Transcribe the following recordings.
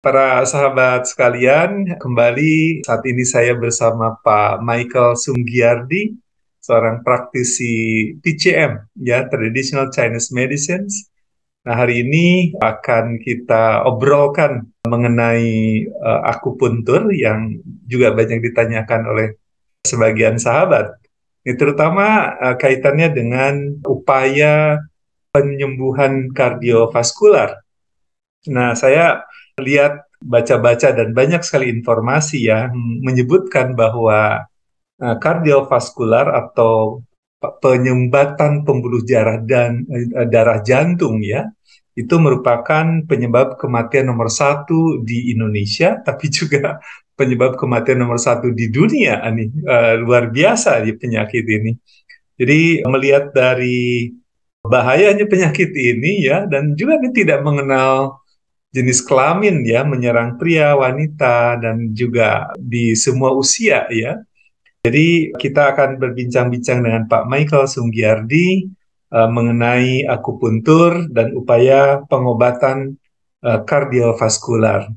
Para sahabat sekalian, kembali saat ini saya bersama Pak Michael Sunggiardi, seorang praktisi TCM, ya, Traditional Chinese Medicines. Nah, hari ini akan kita obrolkan mengenai akupuntur yang juga banyak ditanyakan oleh sebagian sahabat. Ini terutama kaitannya dengan upaya penyembuhan kardiovaskular. Nah, saya lihat baca-baca dan banyak sekali informasi yang menyebutkan bahwa kardiovaskular atau penyumbatan pembuluh darah dan darah jantung ya itu merupakan penyebab kematian nomor satu di Indonesia, tapi juga penyebab kematian nomor satu di dunia. Nih, luar biasa di penyakit ini. Jadi melihat dari bahayanya penyakit ini ya, dan juga ini tidak mengenal jenis kelamin ya, menyerang pria, wanita, dan juga di semua usia ya. Jadi kita akan berbincang-bincang dengan Pak Michael Sunggiardi mengenai akupuntur dan upaya pengobatan kardiovaskular.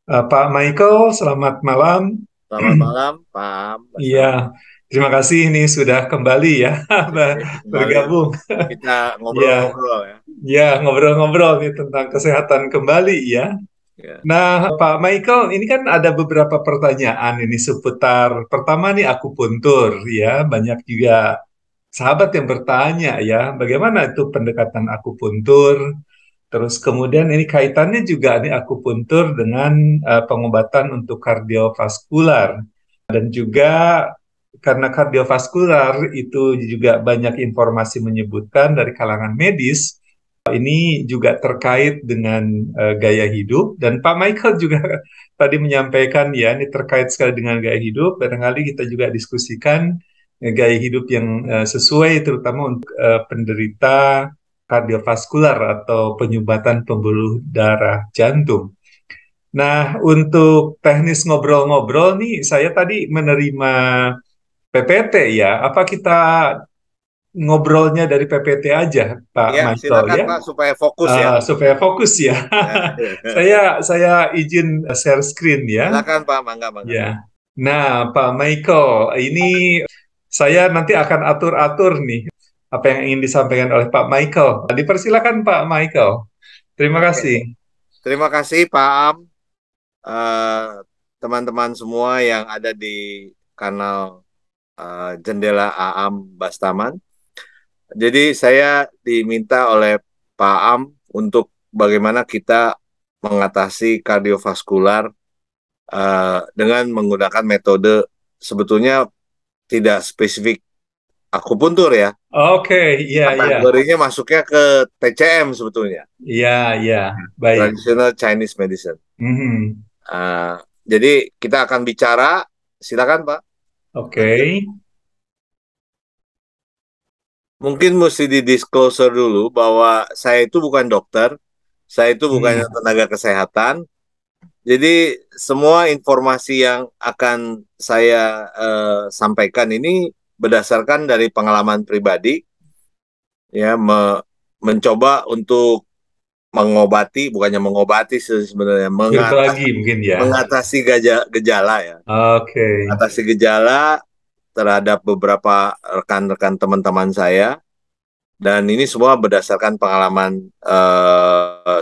Pak Michael, selamat malam. Selamat malam, Pak Iya, Bastaman. terima kasih ini sudah kembali ya Oke, kembali bergabung. kita Ya, ngobrol-ngobrol ya. ya ngobrol-ngobrol nih tentang kesehatan kembali ya. Ya, Nah, Pak Michael, ini kan ada beberapa pertanyaan ini seputar pertama nih akupuntur ya. Banyak juga sahabat yang bertanya ya, bagaimana itu pendekatan akupuntur? Terus kemudian ini kaitannya juga nih akupuntur dengan pengobatan untuk kardiovaskular dan juga karena kardiovaskular itu juga banyak informasi menyebutkan dari kalangan medis ini juga terkait dengan gaya hidup dan Pak Michael juga tadi menyampaikan ya ini terkait sekali dengan gaya hidup. Barangkali kita juga diskusikan gaya hidup yang sesuai terutama untuk penderita kardiovaskular atau penyumbatan pembuluh darah jantung. Nah, untuk teknis ngobrol-ngobrol nih, saya tadi menerima PPT ya. Apa kita ngobrolnya dari PPT aja, Pak ya Michael silakan ya? Pak supaya fokus ya. Supaya fokus ya. Ya, Saya izin share screen ya. silakan Pak, mangga mangga. Ya. Nah, Pak Michael, ini saya nanti akan atur-atur nih apa yang ingin disampaikan oleh Pak Michael. Dipersilakan Pak Michael. Terima Oke, kasih. terima kasih Pak Am. Eh, teman-teman semua yang ada di kanal Jendela Aam Bastaman. Jadi saya diminta oleh Pak Am untuk bagaimana kita mengatasi kardiovaskular dengan menggunakan metode sebetulnya tidak spesifik akupuntur ya. Oke, iya, iya. Kategorinya masuknya ke TCM sebetulnya, Iya, iya. Baik. Traditional Chinese Medicine. Mhm. Uh, jadi kita akan bicara, silakan Pak. Oke. Lanjut. Mungkin mesti di-disclosure dulu bahwa saya itu bukan dokter, saya itu bukan Hmm. tenaga kesehatan. Jadi semua informasi yang akan saya sampaikan ini berdasarkan dari pengalaman pribadi, ya mencoba untuk mengobati, bukannya mengobati sebenarnya, Berbagi mungkin ya. mengatasi gejala ya, Oke. mengatasi gejala terhadap beberapa rekan-rekan teman-teman saya. Dan ini semua berdasarkan pengalaman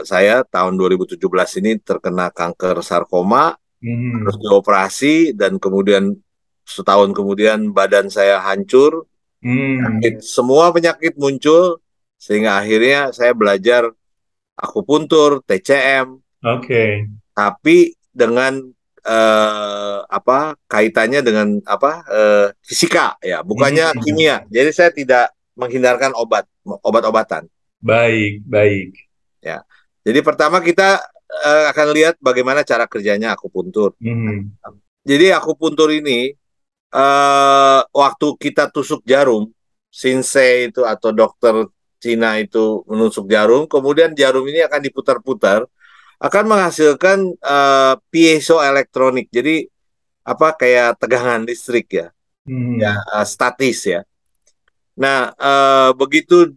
saya tahun 2017 ini terkena kanker sarkoma, harus Mhm. dioperasi, dan kemudian setahun kemudian badan saya hancur, Hmm. semua penyakit muncul, sehingga akhirnya saya belajar akupuntur, TCM, Oke. tapi dengan apa kaitannya dengan apa fisika ya, bukannya Hmm. kimia. Jadi saya tidak menghindarkan obat-obatan Baik, baik. ya. Jadi pertama kita akan lihat bagaimana cara kerjanya akupuntur. Mhm. Jadi akupuntur ini waktu kita tusuk jarum, Shinsei itu atau dokter Cina itu menusuk jarum, kemudian jarum ini akan diputar-putar, akan menghasilkan piezoelektronik. Jadi apa kayak tegangan listrik ya, ya Mhm. statis ya. Nah, begitu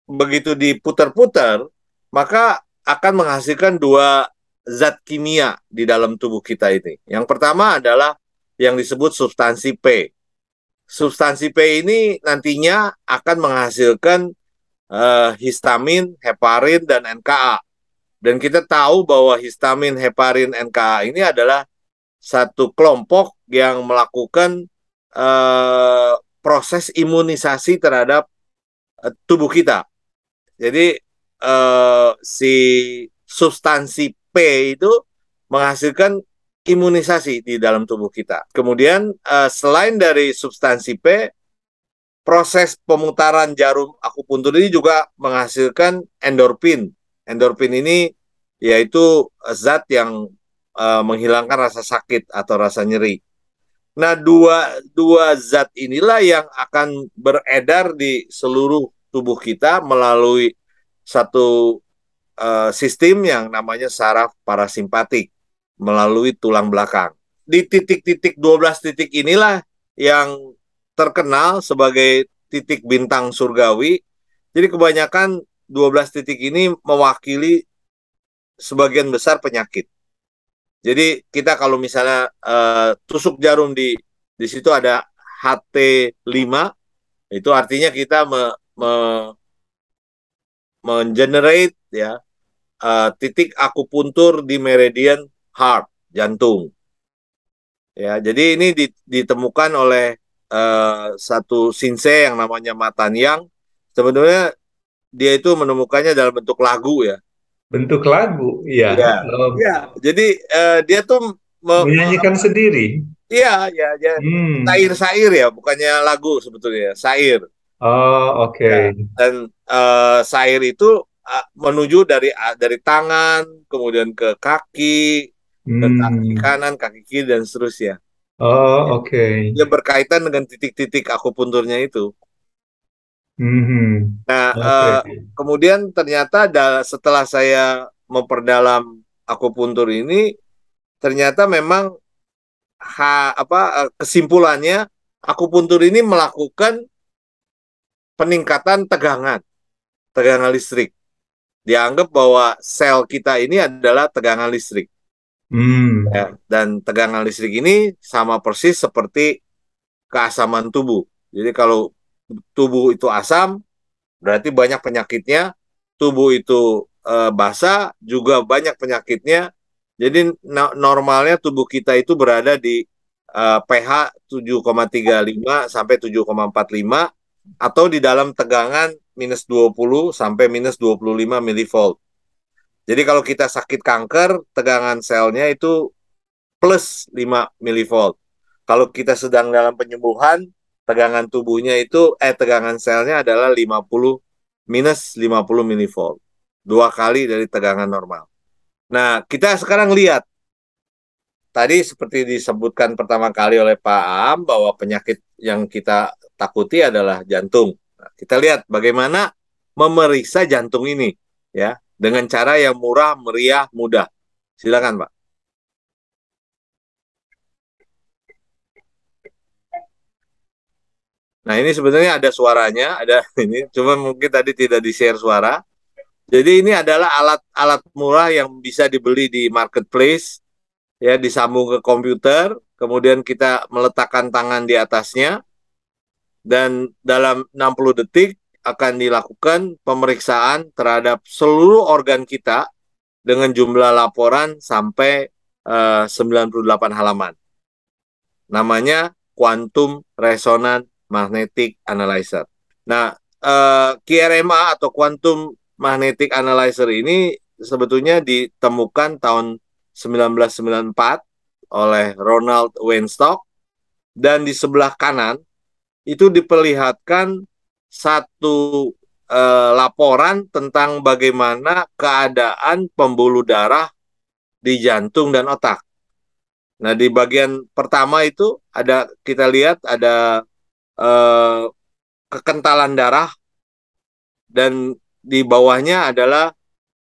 begitu diputar-putar, maka akan menghasilkan dua zat kimia di dalam tubuh kita ini. Yang pertama adalah yang disebut substansi P. Substansi P ini nantinya akan menghasilkan histamin, heparin, dan NKA. Dan kita tahu bahwa histamin, heparin, NKA ini adalah satu kelompok yang melakukan proses imunisasi terhadap tubuh kita. Jadi si substansi P itu menghasilkan imunisasi di dalam tubuh kita. Kemudian selain dari substansi P, proses pemutaran jarum akupuntur ini juga menghasilkan endorfin. Endorfin ini yaitu zat yang menghilangkan rasa sakit atau rasa nyeri. Nah, dua zat inilah yang akan beredar di seluruh tubuh kita melalui satu sistem yang namanya saraf parasimpatik melalui tulang belakang. Di titik-titik 12 titik inilah yang terkenal sebagai titik bintang surgawi. Jadi kebanyakan 12 titik ini mewakili sebagian besar penyakit. Jadi kita kalau misalnya tusuk jarum di situ ada HT5, itu artinya kita mengenerate ya titik akupuntur di meridian heart, jantung. Ya, jadi ini ditemukan oleh satu shinsei yang namanya Matanyang. Sebenarnya dia itu menemukannya dalam bentuk lagu ya. Bentuk lagu, ya. Iya. Iya. Jadi dia tuh Menyanyikan sendiri. iya, ya, sair-sair ya, bukannya lagu sebetulnya, sair. Oh, oke. Ya. Dan sair itu menuju dari tangan, kemudian ke kaki kanan, kaki kiri, dan seterusnya. Oh, oke. Dia berkaitan dengan titik-titik akupunturnya itu. Nah, Oke. kemudian ternyata setelah saya memperdalam akupuntur ini, ternyata memang kesimpulannya akupuntur ini melakukan peningkatan tegangan listrik. Dianggap bahwa sel kita ini adalah tegangan listrik. Ya, dan tegangan listrik ini sama persis seperti keasaman tubuh. Jadi kalau tubuh itu asam, berarti banyak penyakitnya. Tubuh itu basah, juga banyak penyakitnya. Jadi normalnya tubuh kita itu berada di pH 7,35 sampai 7,45 atau di dalam tegangan minus 20 sampai minus 25 milivolt. Jadi kalau kita sakit kanker, tegangan selnya itu plus 5 milivolt. Kalau kita sedang dalam penyembuhan, tegangan tubuhnya itu tegangan selnya adalah 50 minus 50 milivolt. 2 kali dari tegangan normal. Nah, kita sekarang lihat. Tadi seperti disebutkan pertama kali oleh Pak Am bahwa penyakit yang kita takuti adalah jantung. Nah, kita lihat bagaimana memeriksa jantung ini ya dengan cara yang murah, meriah, mudah. Silakan, Pak. Nah, ini sebenarnya ada suaranya, ada ini, cuma mungkin tadi tidak di-share suara. Jadi ini adalah alat-alat murah yang bisa dibeli di marketplace, ya, disambung ke komputer, kemudian kita meletakkan tangan di atasnya, dan dalam 60 detik akan dilakukan pemeriksaan terhadap seluruh organ kita dengan jumlah laporan sampai 98 halaman. Namanya Quantum Resonance Magnetic Analyzer. Nah, QRMA atau Quantum Magnetic Analyzer ini sebetulnya ditemukan tahun 1994 oleh Ronald Weinstock, dan di sebelah kanan itu diperlihatkan satu laporan tentang bagaimana keadaan pembuluh darah di jantung dan otak. Nah, di bagian pertama itu kita lihat ada kekentalan darah, dan di bawahnya adalah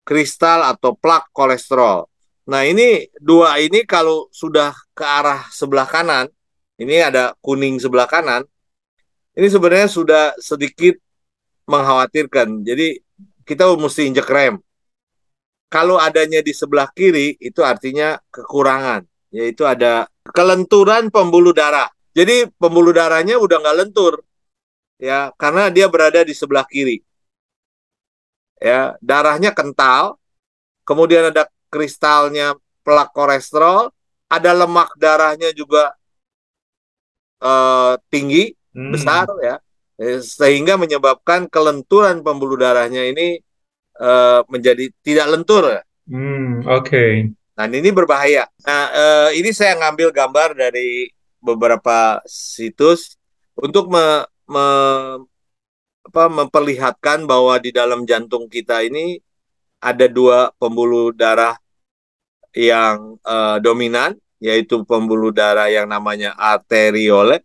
kristal atau plak kolesterol. Nah, ini dua ini kalau sudah ke arah sebelah kanan, ini ada kuning sebelah kanan, ini sebenarnya sudah sedikit mengkhawatirkan. Jadi kita mesti injek rem. Kalau adanya di sebelah kiri itu artinya kekurangan, yaitu ada kelenturan pembuluh darah. Jadi pembuluh darahnya udah nggak lentur, ya, karena dia berada di sebelah kiri. Ya, darahnya kental, kemudian ada kristalnya plak kolesterol, ada lemak darahnya juga tinggi, besar, Hmm. ya, sehingga menyebabkan kelenturan pembuluh darahnya ini menjadi tidak lentur. Hmm. Oke. Nah, ini berbahaya. Nah, ini saya ngambil gambar dari beberapa situs untuk memperlihatkan bahwa di dalam jantung kita ini ada dua pembuluh darah yang dominan, yaitu pembuluh darah yang namanya arteriole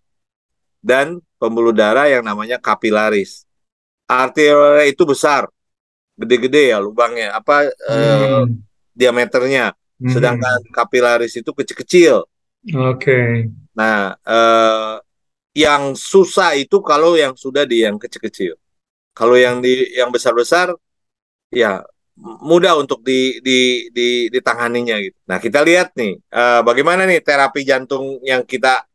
dan pembuluh darah yang namanya kapilaris. Arteriole itu besar, gede-gede ya lubangnya, Hmm. diameternya. Sedangkan Mhm. kapilaris itu kecil-kecil. Oke. Nah, yang susah itu kalau yang sudah di yang kecil-kecil. Kalau yang besar-besar, ya mudah untuk ditanganinya gitu. Nah, kita lihat nih, bagaimana nih terapi jantung yang kita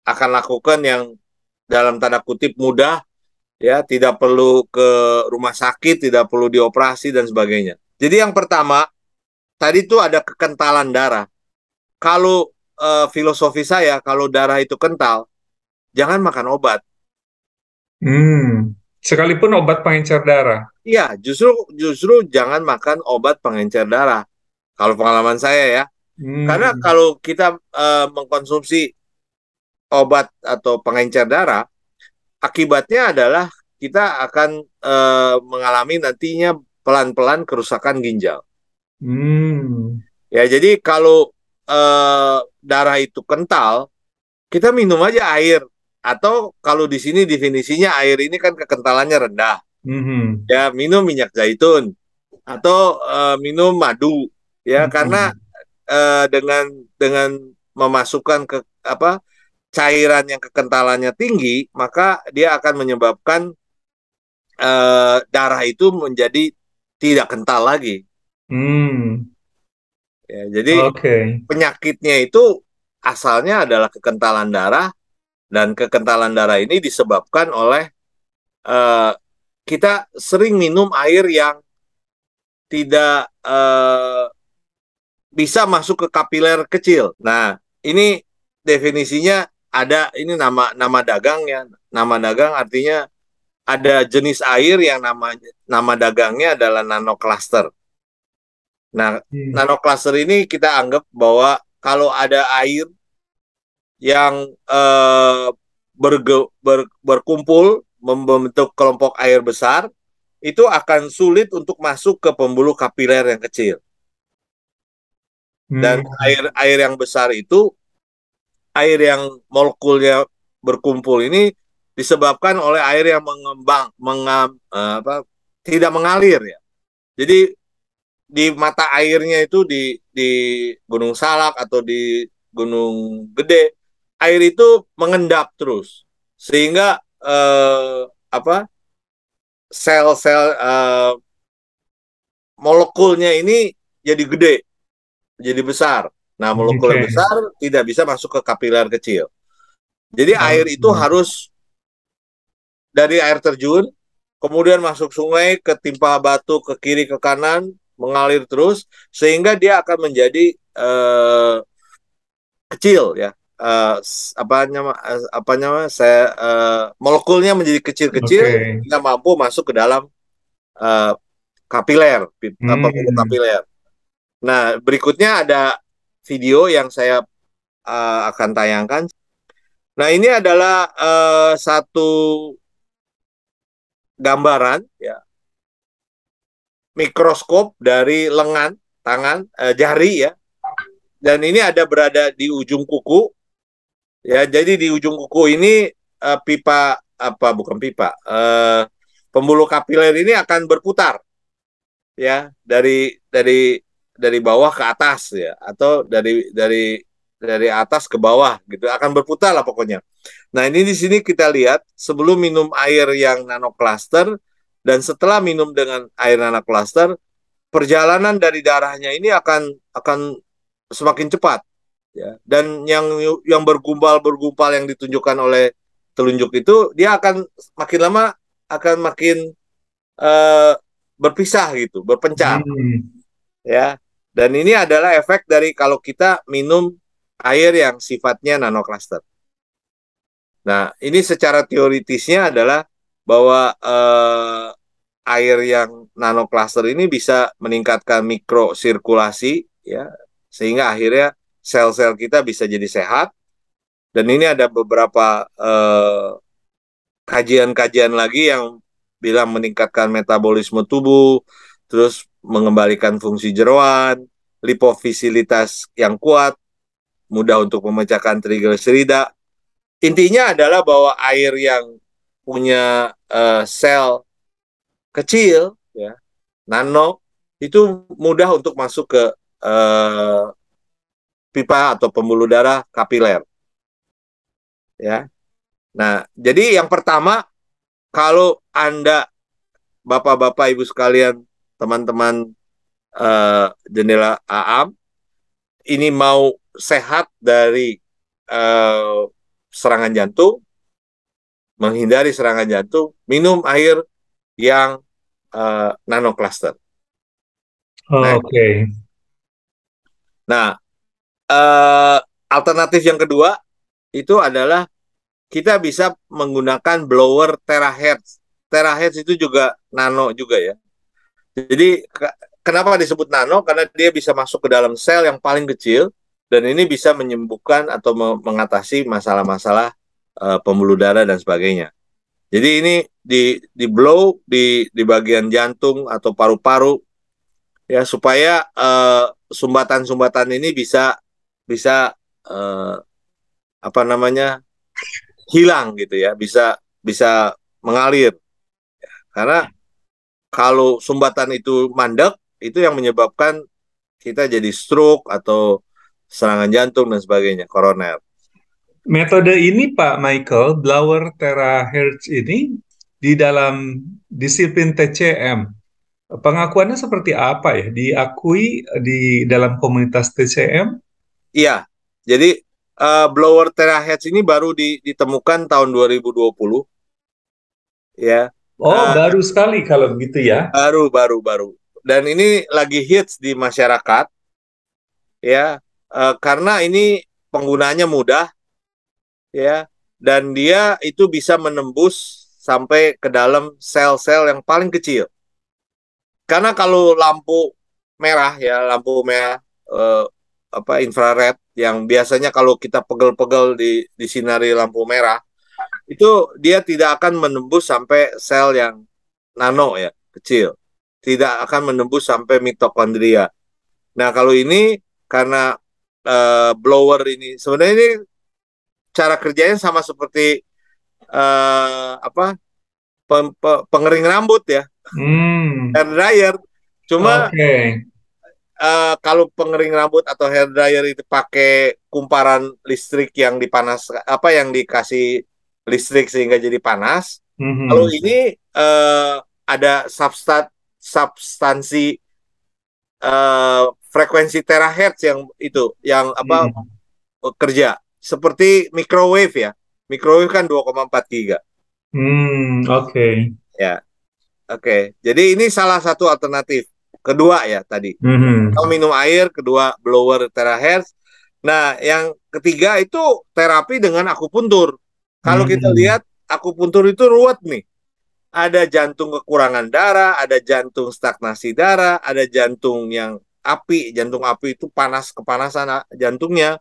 akan lakukan yang dalam tanda kutip mudah, ya, tidak perlu ke rumah sakit, tidak perlu dioperasi dan sebagainya. Jadi yang pertama, tadi itu ada kekentalan darah. Kalau filosofi saya, kalau darah itu kental, jangan makan obat. Hmm. Sekalipun obat pengencer darah. Iya, justru justru jangan makan obat pengencer darah. Kalau pengalaman saya ya, karena Hmm. kalau kita mengkonsumsi obat atau pengencer darah, akibatnya adalah kita akan mengalami nantinya pelan-pelan kerusakan ginjal. Hmm. Ya, jadi kalau darah itu kental, kita minum aja air. Atau kalau di sini definisinya air ini kan kekentalannya rendah. Mhm. Ya, minum minyak zaitun atau minum madu. Ya, karena Mhm. dengan memasukkan ke apa cairan yang kekentalannya tinggi, maka dia akan menyebabkan darah itu menjadi tidak kental lagi. Hmm. Ya, jadi Oke. penyakitnya itu asalnya adalah kekentalan darah, dan kekentalan darah ini disebabkan oleh uh, kita sering minum air yang tidak bisa masuk ke kapiler kecil. Nah, ini definisinya ada, ini nama dagang ya. Nama dagang artinya ada jenis air yang nama dagangnya adalah nanocluster. Nah, Hmm. nanocluster ini kita anggap bahwa kalau ada air yang berkumpul membentuk kelompok air besar, itu akan sulit untuk masuk ke pembuluh kapiler yang kecil. Dan Hmm. air yang besar itu, air yang molekulnya berkumpul ini disebabkan oleh air yang tidak mengalir ya. Jadi di mata airnya itu di Gunung Salak atau di Gunung Gede, air itu mengendap terus sehingga sel-sel molekulnya ini jadi gede, jadi besar. Nah, molekul yang Oke. besar tidak bisa masuk ke kapiler kecil. Jadi air itu Oke. harus dari air terjun, kemudian masuk sungai, ketimpa batu ke kiri ke kanan, mengalir terus sehingga dia akan menjadi kecil ya. Molekulnya menjadi kecil-kecil Oke. hingga mampu masuk ke dalam uh, kapiler, pembuluh Hmm. kapiler. Nah, berikutnya ada video yang saya akan tayangkan. Nah, ini adalah satu gambaran ya, mikroskop dari lengan tangan, jari ya. Dan ini ada berada di ujung kuku ya. Jadi di ujung kuku ini pipa apa bukan pipa, pembuluh kapiler ini akan berputar ya, dari bawah ke atas ya, atau dari atas ke bawah gitu, akan berputar lah pokoknya. Nah, ini di sini kita lihat sebelum minum air yang nanocluster dan setelah minum dengan air nanocluster, perjalanan dari darahnya ini akan semakin cepat, ya. Dan yang bergumpal yang ditunjukkan oleh telunjuk itu, dia akan makin lama akan makin eh, berpisah gitu, berpencar, Hmm. ya. Dan ini adalah efek dari kalau kita minum air yang sifatnya nanocluster. Nah, ini secara teoritisnya adalah bahwa air yang nanocluster ini bisa meningkatkan mikrosirkulasi, ya, sehingga akhirnya sel-sel kita bisa jadi sehat. Dan ini ada beberapa kajian-kajian lagi yang bilang meningkatkan metabolisme tubuh, terus mengembalikan fungsi jeroan, lipofisilitas yang kuat, mudah untuk memecahkan trigliserida. Intinya adalah bahwa air yang punya sel kecil, ya, nano, itu mudah untuk masuk ke eh, pipa atau pembuluh darah kapiler, ya. Nah, jadi yang pertama, kalau Anda, Bapak-bapak, Ibu sekalian, teman-teman jendela Aam, ini mau sehat dari eh, serangan jantung, menghindari serangan jantung, minum air yang nanocluster. Nah, Oke. nah alternatif yang kedua itu adalah kita bisa menggunakan blower terahertz. Terahertz itu juga nano juga, ya. Jadi kenapa disebut nano? Karena dia bisa masuk ke dalam sel yang paling kecil dan ini bisa menyembuhkan atau mengatasi masalah-masalah pembuluh darah dan sebagainya. Jadi ini di blow di bagian jantung atau paru-paru, ya, supaya sumbatan-sumbatan ini bisa bisa apa namanya, hilang gitu, ya, bisa bisa mengalir. Karena kalau sumbatan itu mandek, itu yang menyebabkan kita jadi stroke atau serangan jantung dan sebagainya, koroner. Metode ini Pak Michael, blower terahertz ini di dalam disiplin TCM, pengakuannya seperti apa ya? Diakui di dalam komunitas TCM? Iya, jadi blower terahertz ini baru ditemukan tahun 2020, ya. Oh, Eh, baru sekali kalau begitu ya. baru. Dan ini lagi hits di masyarakat, ya, karena ini penggunaannya mudah, ya, dan dia itu bisa menembus sampai ke dalam sel-sel yang paling kecil. Karena kalau lampu merah, ya, lampu merah eh, infrared yang biasanya kalau kita pegel-pegel di sinari lampu merah, itu dia tidak akan menembus sampai sel yang nano, ya, kecil. Tidak akan menembus sampai mitokondria. Nah, kalau ini karena blower ini sebenarnya ini cara kerjanya sama seperti apa, pengering rambut, ya, Hmm, hair dryer. Cuma oke. kalau pengering rambut atau hair dryer itu pakai kumparan listrik yang dipanas, apa, yang dikasih listrik sehingga jadi panas. Kalau Mhm. ini ada substansi frekuensi terahertz yang itu yang apa, Hmm. kerja seperti microwave, ya. Microwave kan 2,4 giga. Hmm, oke. Ya, oke. Jadi ini salah satu alternatif. Kedua, ya, tadi. Mhm. Kalau minum air, kedua blower terahertz. Nah, yang ketiga itu terapi dengan akupuntur. Kalau kita Hmm. lihat akupuntur itu ruwet nih. Ada jantung kekurangan darah, ada jantung stagnasi darah, ada jantung yang api. Jantung api itu panas, kepanasan jantungnya,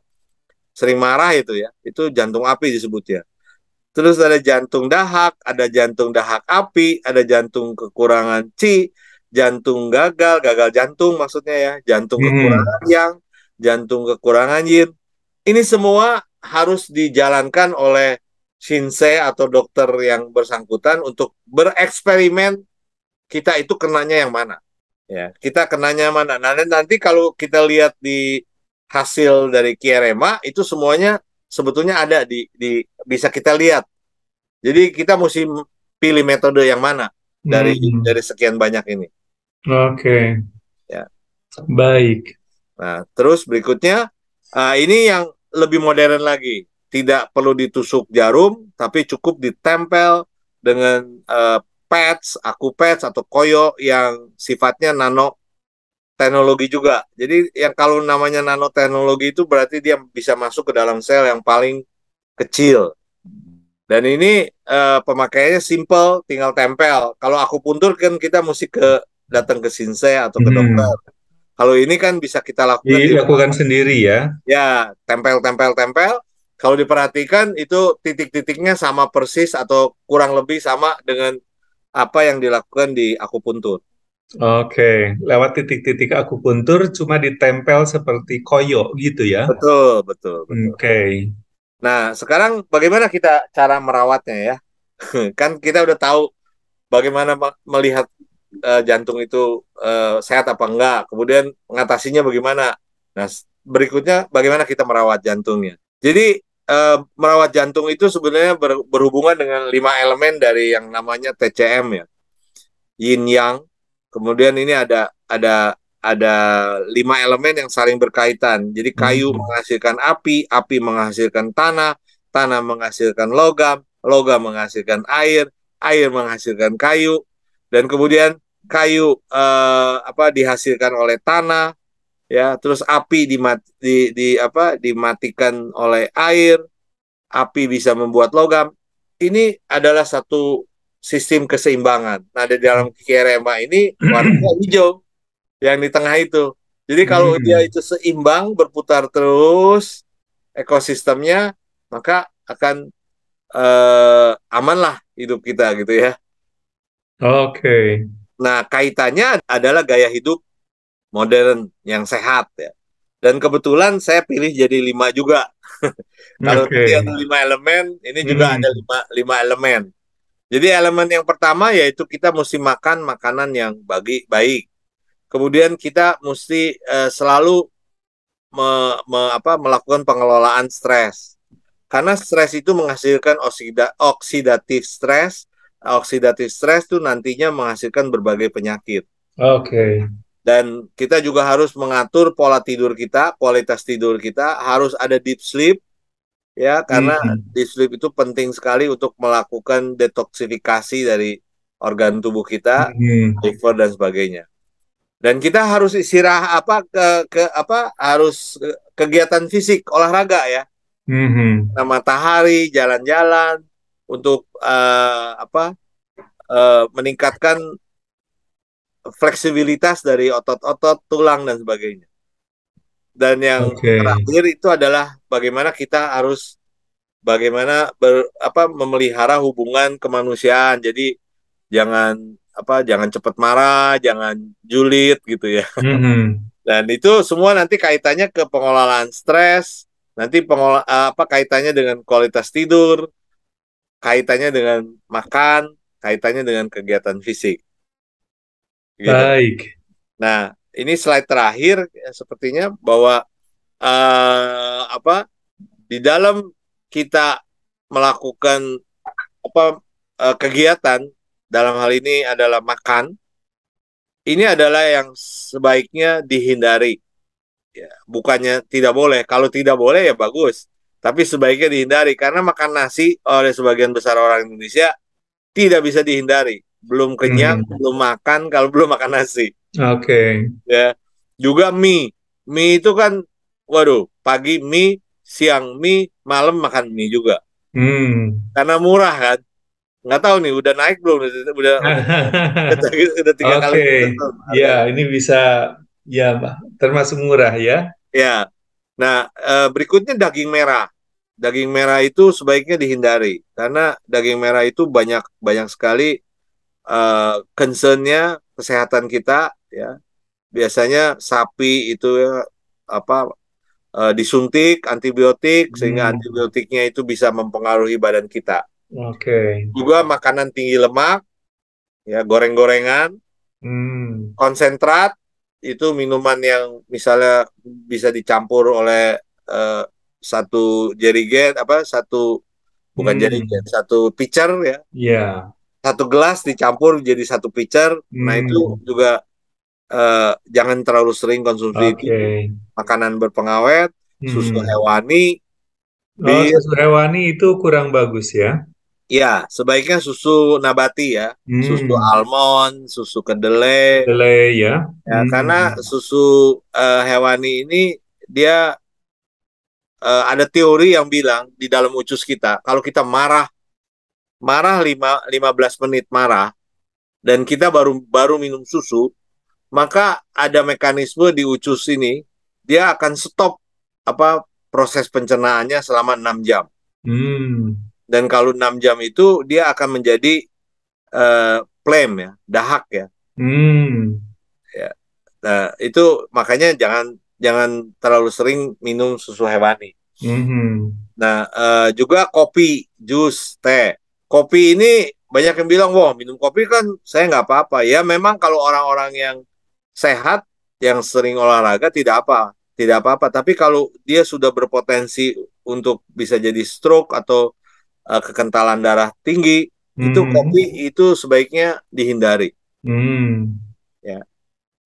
sering marah itu, ya. Itu jantung api disebutnya. Terus ada jantung dahak, ada jantung dahak api, ada jantung kekurangan Qi, jantung gagal, gagal jantung maksudnya, ya, jantung Mhm. kekurangan yang, jantung kekurangan yin. Ini semua harus dijalankan oleh shinsei atau dokter yang bersangkutan untuk bereksperimen kita itu kenanya yang mana. Ya, kita kenanya mana. Nah, nanti kalau kita lihat di hasil dari Kierema itu semuanya sebetulnya ada di bisa kita lihat. Jadi kita mesti pilih metode yang mana dari Hmm. sekian banyak ini. Oke. Ya. Baik. Nah, terus berikutnya ini yang lebih modern lagi. Tidak perlu ditusuk jarum, tapi cukup ditempel dengan pads, aku pads atau koyo yang sifatnya nano teknologi juga. Jadi yang kalau namanya nanoteknologi itu berarti dia bisa masuk ke dalam sel yang paling kecil. Dan ini pemakaiannya simple, tinggal tempel. Kalau aku puntur kan kita mesti datang ke sinsei atau ke dokter. Hmm. Kalau ini kan bisa kita lakukan di rumah. Dilakukan sendiri ya. Ya, tempel, tempel, tempel. Kalau diperhatikan itu titik-titiknya sama persis atau kurang lebih sama dengan apa yang dilakukan di akupuntur. Oke, lewat titik-titik akupuntur cuma ditempel seperti koyo gitu ya. Betul, betul, betul. Oke. Nah, sekarang bagaimana kita cara merawatnya ya? Kan kita udah tahu bagaimana melihat jantung itu sehat apa enggak, kemudian mengatasinya bagaimana. Nah, berikutnya bagaimana kita merawat jantungnya. Jadi merawat jantung itu sebenarnya berhubungan dengan 5 elemen dari yang namanya TCM ya, Yin Yang. Kemudian ini ada 5 elemen yang saling berkaitan. Jadi kayu Hmm. menghasilkan api, api menghasilkan tanah, tanah menghasilkan logam, logam menghasilkan air, air menghasilkan kayu, dan kemudian kayu dihasilkan oleh tanah, ya, terus api dimatikan oleh air, api bisa membuat logam. Ini adalah satu sistem keseimbangan. Nah, di dalam KRMA ini warnanya hijau yang di tengah itu. Jadi kalau dia Hmm. itu seimbang, berputar terus ekosistemnya, maka akan amanlah hidup kita gitu ya. Oke. Nah, kaitannya adalah gaya hidup modern yang sehat ya. Dan kebetulan saya pilih jadi 5 juga. Kalau tadi Oke. ada 5 elemen, ini juga ada Hmm. lima elemen. Jadi elemen yang pertama yaitu kita mesti makan makanan yang baik. Kemudian kita mesti selalu melakukan pengelolaan stres. Karena stres itu menghasilkan oksidatif stres. Oksidatif stres itu nantinya menghasilkan berbagai penyakit. Oke. Dan kita juga harus mengatur pola tidur kita, kualitas tidur kita, harus ada deep sleep, ya, karena Hmm. deep sleep itu penting sekali untuk melakukan detoksifikasi dari organ tubuh kita, Hmm. liver dan sebagainya. Dan kita harus istirahat harus kegiatan fisik, olahraga ya. Hmm. Nah, matahari, jalan-jalan untuk meningkatkan fleksibilitas dari otot-otot, tulang dan sebagainya. Dan yang Oke. terakhir itu adalah bagaimana kita harus memelihara hubungan kemanusiaan. Jadi jangan cepat marah, jangan julid gitu ya. Hmm. Dan itu semua nanti kaitannya ke pengelolaan stres, nanti kaitannya dengan kualitas tidur, kaitannya dengan makan, kaitannya dengan kegiatan fisik, gitu. Baik. Nah, ini slide terakhir ya, sepertinya bahwa eh, apa di dalam kita melakukan kegiatan dalam hal ini adalah makan, ini adalah yang sebaiknya dihindari. Ya, bukannya tidak boleh. Kalau tidak boleh ya bagus. Tapi sebaiknya dihindari karena makan nasi oleh sebagian besar orang Indonesia tidak bisa dihindari. Belum kenyang, Hmm. belum makan kalau belum makan nasi. Oke. Ya, juga mie. Mie itu kan, waduh, pagi mie, siang mie, malam makan mie juga. Hmm. Karena murah kan. Nggak tahu nih, udah naik belum? Udah 3 kali Oke, ya harganya. ini bisa ya termasuk murah ya. Ya, nah, berikutnya daging merah. Daging merah itu sebaiknya dihindari karena daging merah itu banyak banyak sekali concernnya kesehatan kita ya. Biasanya sapi itu ya, disuntik antibiotik sehingga Hmm. antibiotiknya itu bisa mempengaruhi badan kita. Oke. Juga makanan tinggi lemak, ya, goreng-gorengan, Hmm. konsentrat itu minuman yang misalnya bisa dicampur oleh eh, satu jerigen satu bukan jerigen, Hmm. satu pitcher ya, Ya. satu gelas dicampur jadi satu pitcher. Nah, itu Hmm. juga jangan terlalu sering konsumsi itu. Oke. Makanan berpengawet, susu Hmm. hewani, Oh, bir, susu hewani itu kurang bagus ya? ya sebaiknya susu nabati ya, susu Hmm. almond, susu kedelai, Kedelai ya? ya karena Hmm. susu hewani ini dia ada teori yang bilang di dalam usus kita, kalau kita marah marah 15 menit marah dan kita baru baru minum susu, maka ada mekanisme di usus ini dia akan stop apa proses pencernaannya selama 6 jam. Hmm. Dan kalau 6 jam itu dia akan menjadi phlegm ya, dahak ya. Hmm. Ya. Nah, itu makanya jangan jangan terlalu sering minum susu hewani. Hmm. Nah, juga kopi, jus, teh. Kopi ini banyak yang bilang, wah minum kopi kan saya nggak apa-apa. Ya memang kalau orang-orang yang sehat, yang sering olahraga tidak apa, tidak apa-apa. Tapi kalau dia sudah berpotensi untuk bisa jadi stroke atau kekentalan darah tinggi, itu kopi Hmm. itu sebaiknya dihindari. Hmm. Ya,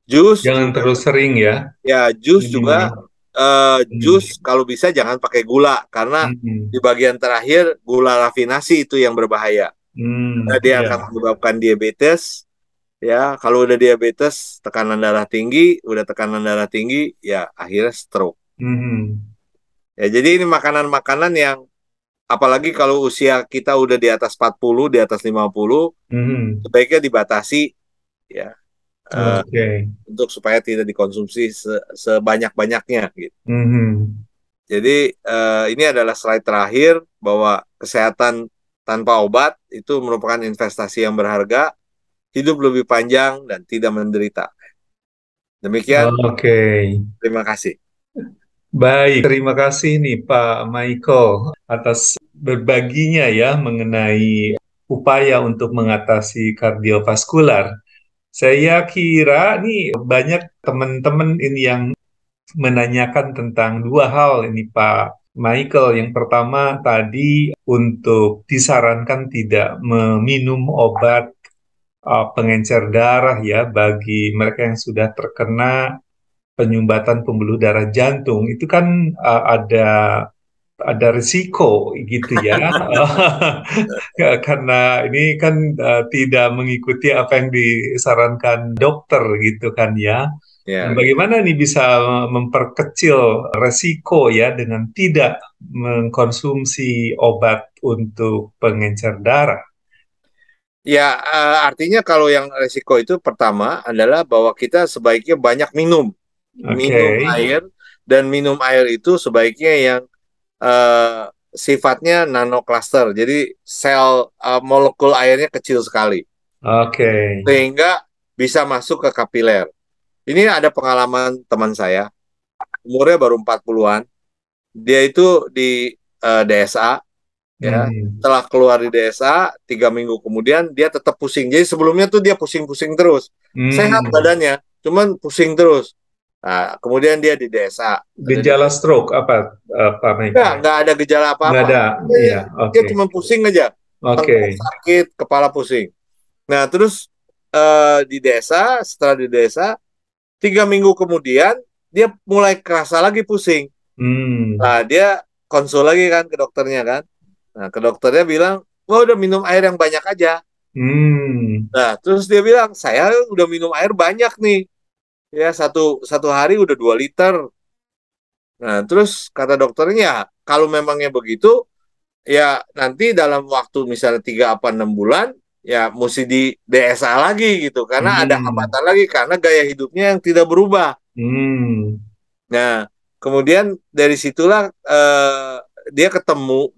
jus Jangan juga, terlalu sering ya ya jus juga, minumnya. jus Hmm. kalau bisa jangan pakai gula karena Hmm. di bagian terakhir gula rafinasi itu yang berbahaya. Karena Hmm. dia akan Ya. menyebabkan diabetes. Ya, kalau udah diabetes, tekanan darah tinggi, udah tekanan darah tinggi, ya akhirnya stroke. Hmm. Ya, jadi ini makanan-makanan yang apalagi kalau usia kita udah di atas 40, di atas 50, Hmm. sebaiknya dibatasi ya, eh, Oke. untuk supaya tidak dikonsumsi sebanyak-banyaknya gitu. Hmm. Jadi ini adalah slide terakhir bahwa kesehatan tanpa obat itu merupakan investasi yang berharga, hidup lebih panjang dan tidak menderita. Demikian, Oke. terima kasih. Baik, terima kasih nih Pak Michael atas berbaginya ya mengenai upaya untuk mengatasi kardiovaskular. Saya kira nih banyak teman-teman ini yang menanyakan tentang dua hal ini Pak Michael. Yang pertama tadi untuk disarankan tidak meminum obat pengencer darah ya bagi mereka yang sudah terkena penyumbatan pembuluh darah jantung. Itu kan ada risiko gitu ya. Karena ini kan tidak mengikuti apa yang disarankan dokter gitu kan ya. Nah, Ya, bagaimana nih bisa memperkecil resiko ya dengan tidak mengkonsumsi obat untuk pengencer darah? ya artinya kalau yang resiko itu pertama adalah bahwa kita sebaiknya banyak minum, Oke. minum air dan minum air itu sebaiknya yang eh, sifatnya nanocluster. Jadi sel molekul airnya kecil sekali Oke. sehingga bisa masuk ke kapiler. Ini ada pengalaman teman saya, umurnya baru 40-an. Dia itu di DSA, ya. Hmm. Setelah keluar di DSA, 3 minggu kemudian dia tetap pusing. Jadi sebelumnya tuh dia pusing-pusing terus. Sehat Hmm. badannya, cuman pusing terus. Nah, kemudian dia di DSA. Gejala stroke apa Pak Michael? Nggak ada gejala Nggak apa-apa. ada. Dia, Iya, dia oke. cuma pusing aja. Tengkuk Oke. sakit, kepala pusing. Nah, terus di desa, setelah di desa, 3 minggu kemudian dia mulai kerasa lagi pusing. Hmm. Nah, dia konsul lagi kan ke dokternya kan. Nah, ke dokternya bilang, "Wah, udah minum air yang banyak aja." Hmm. Nah, terus dia bilang, "Saya udah minum air banyak nih. Ya, satu satu hari udah 2 liter." Nah, terus kata dokternya, kalau memangnya begitu, ya nanti dalam waktu misalnya 3 apa 6 bulan, ya mesti di DSA lagi gitu. Karena ada Hmm. hambatan lagi, karena gaya hidupnya yang tidak berubah. Hmm. Nah, kemudian dari situlah dia ketemu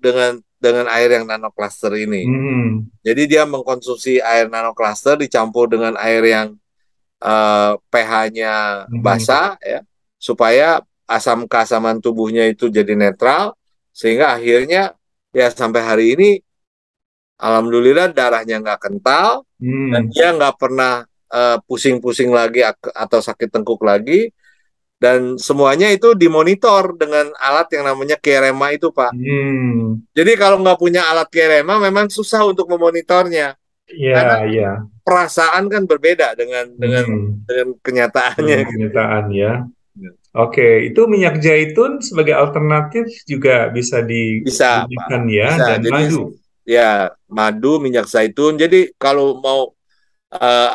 dengan air yang nanocluster ini. Hmm. Jadi dia mengkonsumsi air nanocluster dicampur dengan air yang pH-nya Hmm. basah ya, supaya asam keasaman tubuhnya itu jadi netral sehingga akhirnya ya sampai hari ini alhamdulillah darahnya nggak kental dan Hmm. dia nggak pernah pusing-pusing lagi atau sakit tengkuk lagi dan semuanya itu dimonitor dengan alat yang namanya Kerema itu Pak. Hmm. Jadi kalau nggak punya alat Kerema memang susah untuk memonitornya. Karena Ya, ya. perasaan kan berbeda dengan Mhm. kenyataannya Dengan gitu ya. kenyataan ya. Oke, itu minyak zaitun sebagai alternatif juga bisa Bisa, Pak. digunakan ya, Bisa. dan Jadi madu. ya madu, minyak zaitun. Jadi kalau mau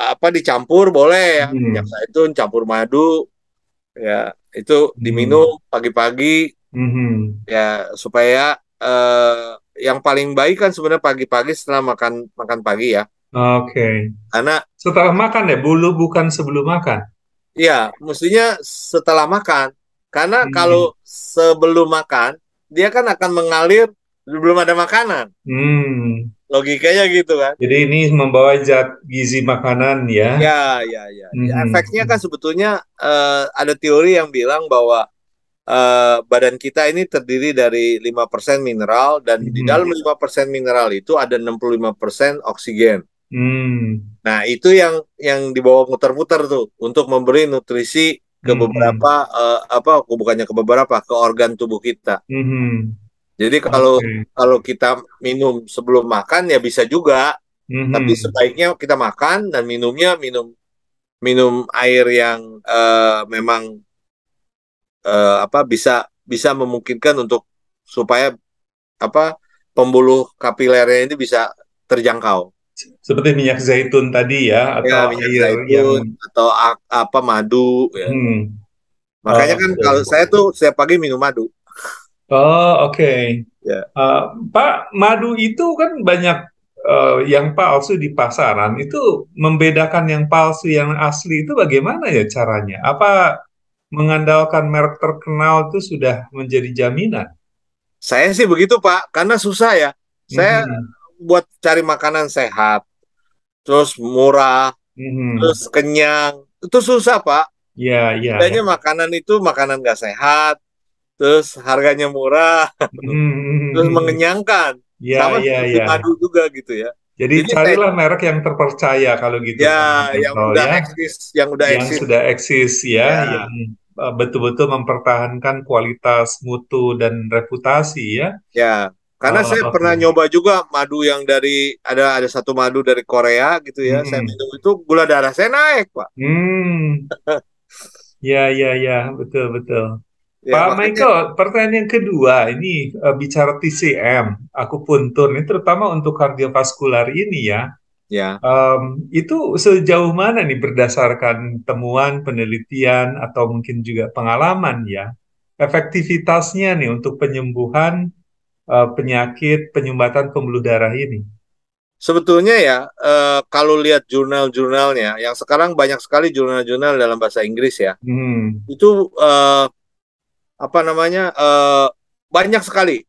apa dicampur boleh ya. Minyak Hmm. zaitun campur madu ya itu diminum Hmm. pagi-pagi Mhm. ya supaya yang paling baik kan sebenarnya pagi-pagi setelah makan makan pagi ya. Oke. Karena Setelah makan ya, bulu bukan sebelum makan. ya mestinya setelah makan. Karena Hmm. kalau sebelum makan dia kan akan mengalir belum ada makanan. Hmm. Logikanya gitu kan. Jadi ini membawa zat gizi makanan ya. Ya, ya, ya, ya. Efeknya kan Mhm. sebetulnya ada teori yang bilang bahwa badan kita ini terdiri dari 5% mineral dan di dalam Mhm. 5% mineral itu ada 65% oksigen. Hmm. Nah, itu yang dibawa muter-muter tuh untuk memberi nutrisi ke beberapa Mhm. apa bukannya ke beberapa ke organ tubuh kita. Mhm. Jadi kalau Oke. kalau kita minum sebelum makan ya bisa juga, tapi Mhm. sebaiknya kita makan dan minumnya minum minum air yang memang apa bisa bisa memungkinkan untuk supaya apa pembuluh kapilernya ini bisa terjangkau. Seperti minyak zaitun tadi ya, Ya atau minyak air yang zaitun atau apa madu ya. hmm. Makanya kan Oke. kalau saya tuh setiap pagi minum madu. Oh, oke. Ya. Eh, Pak, madu itu kan banyak yang palsu di pasaran. Itu membedakan yang palsu yang asli itu bagaimana ya caranya? Apa mengandalkan merek terkenal itu sudah menjadi jaminan? Saya sih begitu Pak, karena susah ya. Saya Mhm. buat cari makanan sehat, terus murah, terus Mhm. kenyang, itu susah Pak. Ya, ya, Bedanya ya. makanan itu makanan nggak sehat, terus harganya murah, terus Mhm. mengenyangkan. Ya, Sama ya, seperti ya. madu juga gitu ya. Jadi Jadi saya carilah merek yang terpercaya kalau gitu ya Pak yang Michael udah ya, eksis, yang udah yang eksis. sudah eksis ya, yang Ya, betul-betul mempertahankan kualitas mutu dan reputasi ya. ya. Karena Oh, saya pernah oke. nyoba juga madu yang dari ada satu madu dari Korea gitu ya. Saya Hmm. minum itu gula darah saya naik, Pak. Hmm. Ya, ya, ya, betul, betul. Ya, Pak makanya Michael, pertanyaan yang kedua, ini bicara TCM, akupuntur, ini terutama untuk kardiovaskular ini ya. ya. Itu sejauh mana nih berdasarkan temuan, penelitian, atau mungkin juga pengalaman ya, efektivitasnya nih untuk penyembuhan penyakit penyumbatan pembuluh darah ini? Sebetulnya ya kalau lihat jurnal-jurnalnya yang sekarang banyak sekali jurnal-jurnal dalam bahasa Inggris ya. Hmm. Itu apa namanya? Banyak sekali.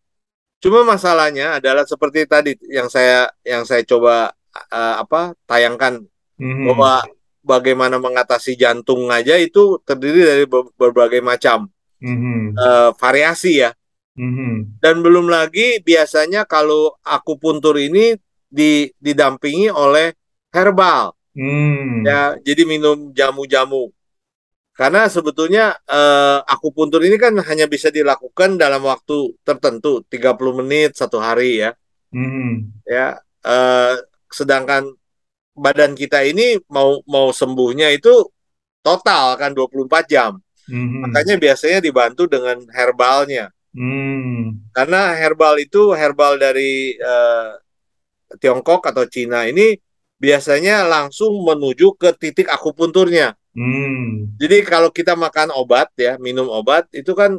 Cuma masalahnya adalah seperti tadi yang saya coba apa tayangkan Hmm. bahwa bagaimana mengatasi jantung aja itu terdiri dari berbagai macam Hmm. variasi ya. Hmm. Dan belum lagi biasanya kalau akupuntur ini didampingi oleh herbal Hmm. ya. Jadi minum jamu-jamu. Karena sebetulnya akupuntur ini kan hanya bisa dilakukan dalam waktu tertentu, 30 menit satu hari ya. Hmm. Ya, sedangkan badan kita ini mau mau sembuhnya itu total kan 24 jam. Hmm. Makanya biasanya dibantu dengan herbalnya. Hmm. Karena herbal itu herbal dari Tiongkok atau Cina ini biasanya langsung menuju ke titik akupunturnya. Hmm. Jadi kalau kita makan obat ya, minum obat itu kan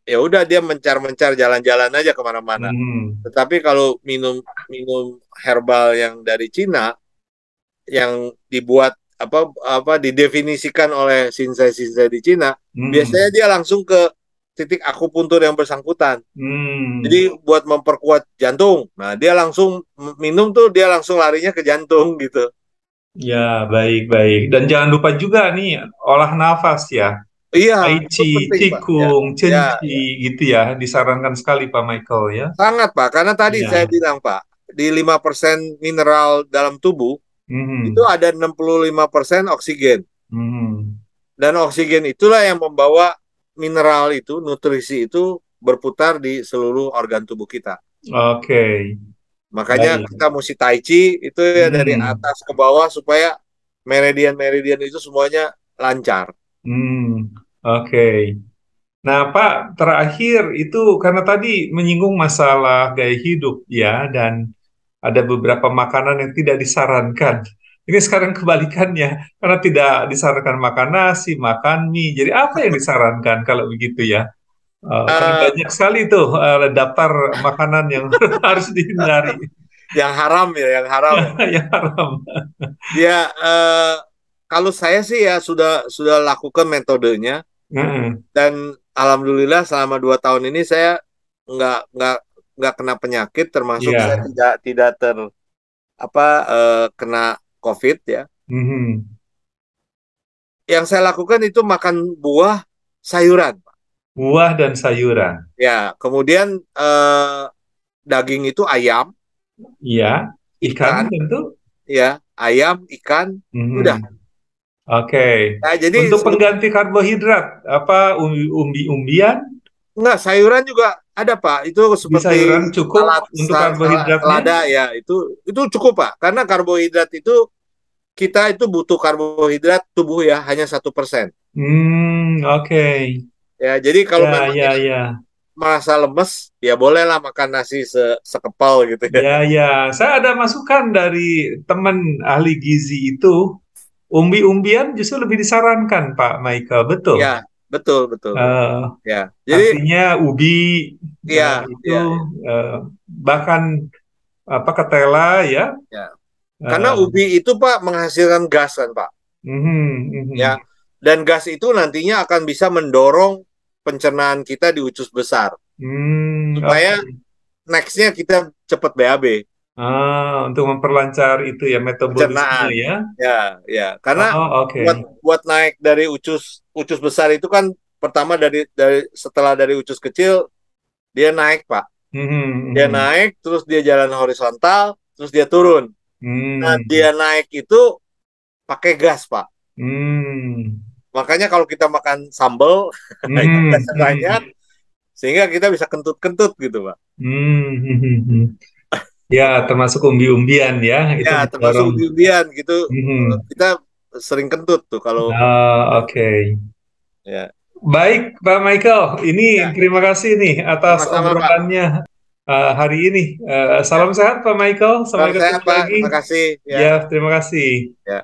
ya udah dia mencar-mencar jalan-jalan aja kemana-mana. Hmm. Tetapi kalau minum minum herbal yang dari Cina yang dibuat apa apa didefinisikan oleh sinsai-sinsai di Cina, biasanya Hmm. dia langsung ke titik akupuntur yang bersangkutan. Hmm. Jadi buat memperkuat jantung. Nah, dia langsung minum tuh dia langsung larinya ke jantung gitu. Ya, baik-baik. Dan jangan lupa juga nih, olah nafas ya. Iya, Tai itu Chi, penting, Pak. Ya. Qigong, Chen Ya, Chi ya. gitu ya, disarankan sekali Pak Michael ya. Sangat, Pak. Karena tadi saya Iya. bilang, Pak, di 5% mineral dalam tubuh itu Mhm. ada 65% oksigen. Mhm. Dan oksigen itulah yang membawa mineral itu, nutrisi itu berputar di seluruh organ tubuh kita. Oke. Makanya baik. kita mesti tai chi itu ya dari Hmm, atas ke bawah supaya meridian-meridian itu semuanya lancar. hmm, oke. Nah, Pak, terakhir itu karena tadi menyinggung masalah gaya hidup ya, dan ada beberapa makanan yang tidak disarankan. Ini sekarang kebalikannya, karena tidak disarankan makan nasi, makan mie. Jadi apa yang disarankan kalau begitu ya? Karena Eh, banyak sekali tuh daftar makanan yang harus dihindari, yang haram ya, yang haram ya. yang haram. Ya, kalau saya sih ya sudah lakukan metodenya Heeh. dan alhamdulillah selama 2 tahun ini saya nggak nggak kena penyakit, termasuk saya Iya. tidak ter apa kena COVID ya. Mhm. Yang saya lakukan itu makan buah, sayuran. Buah dan sayuran. Ya, kemudian daging itu ayam, Iya. Ikan ikan, tentu. ya, ayam, ikan, udah. Mhm. Oke. Nah, jadi Untuk pengganti karbohidrat, apa umbi-umbian enggak, sayuran juga ada Pak. Itu di seperti sayuran cukup untuk karbohidratnya? selada ya, itu cukup Pak. Karena karbohidrat itu kita itu butuh karbohidrat tubuh ya hanya 1%. Oke. Ya, jadi kalau Ya, memang ya, ya. merasa lemes, ya bolehlah makan nasi sekepal gitu ya. Ya, ya. Saya ada masukan dari teman ahli gizi itu, umbi-umbian justru lebih disarankan, Pak Michael. Betul. Ya, betul, betul, betul. Eh, Ya, jadi artinya ubi ya, itu ya, ya, eh, bahkan apa ketela ya. ya. Karena Eh, ubi itu Pak menghasilkan gas kan Pak. mhm, Ya, mhm. dan gas itu nantinya akan bisa mendorong pencernaan kita di usus besar supaya Oke. nextnya kita cepat BAB. Untuk memperlancar itu ya metabolisme Pencernaan. ya. Ya, ya. Karena Oh, buat oke. buat naik dari usus usus besar itu kan pertama dari setelah dari usus kecil dia naik, Pak. Mhm, Dia mhm. naik terus dia jalan horizontal, terus dia turun. Nah, Hmm, dia naik itu pakai gas, Pak. hmm, Makanya kalau kita makan sambal itu hmm, gasnya banyak hmm, sehingga kita bisa kentut-kentut gitu, Pak. hmm. Ya, termasuk umbi-umbian ya, itu Ya, termasuk mendorong. ubi-ubian gitu. Hmm. Kita sering kentut tuh kalau Oke. ya. Baik, Pak Michael. Ini Ya, terima kasih nih atas sama-sama, Pak. obrolannya hari ini. Ya. Salam sehat, Pak Michael. Sampai Salam sehat, ketemu Pak. lagi. Terima kasih. Ya. Ya, terima kasih. Ya.